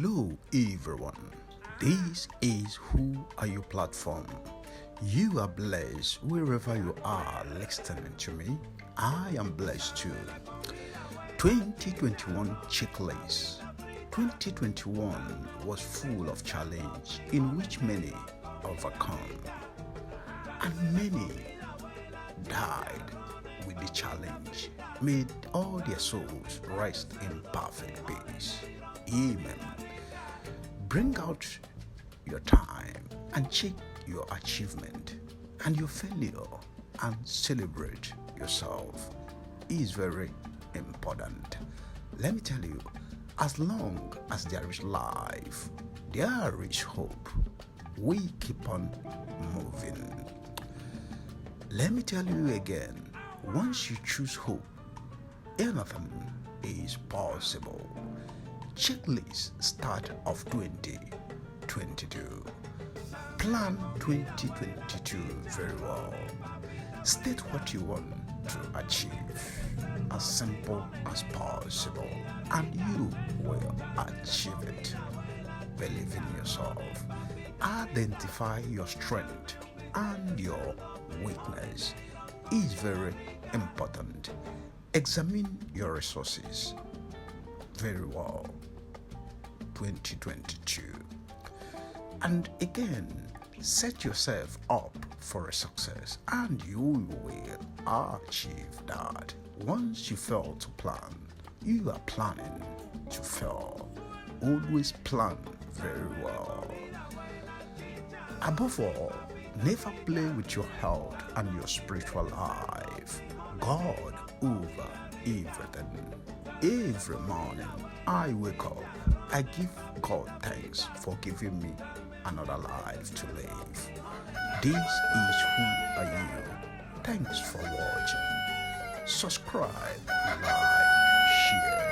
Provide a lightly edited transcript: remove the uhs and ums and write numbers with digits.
Hello everyone, this is Who Are You platform. You are blessed wherever you are listening to me. I am blessed too. 2021 checklist. 2021 was full of challenge in which many overcome and many died with the challenge. May all their souls rest in perfect peace. Amen. Bring out your time and check your achievement and your failure and celebrate yourself is very important. Let me tell you, as long as there is life, there is hope. We keep on moving. Let me tell you again, once you choose hope, anything is possible. Checklist start of 2022. Plan 2022 very well. State what you want to achieve as simple as possible, and you will achieve it. Believe in yourself. Identify your strength and your weakness is very important. Examine your resources very well. 2022. And again, set yourself up for a success and you will achieve that. Once you fail to plan, you are planning to fail. Always plan very well. Above all, never play with your health and your spiritual life. God over everything. Every morning I wake up, I give God thanks for giving me another life to live. This is Who Are You? Thanks for watching. Subscribe, like, share.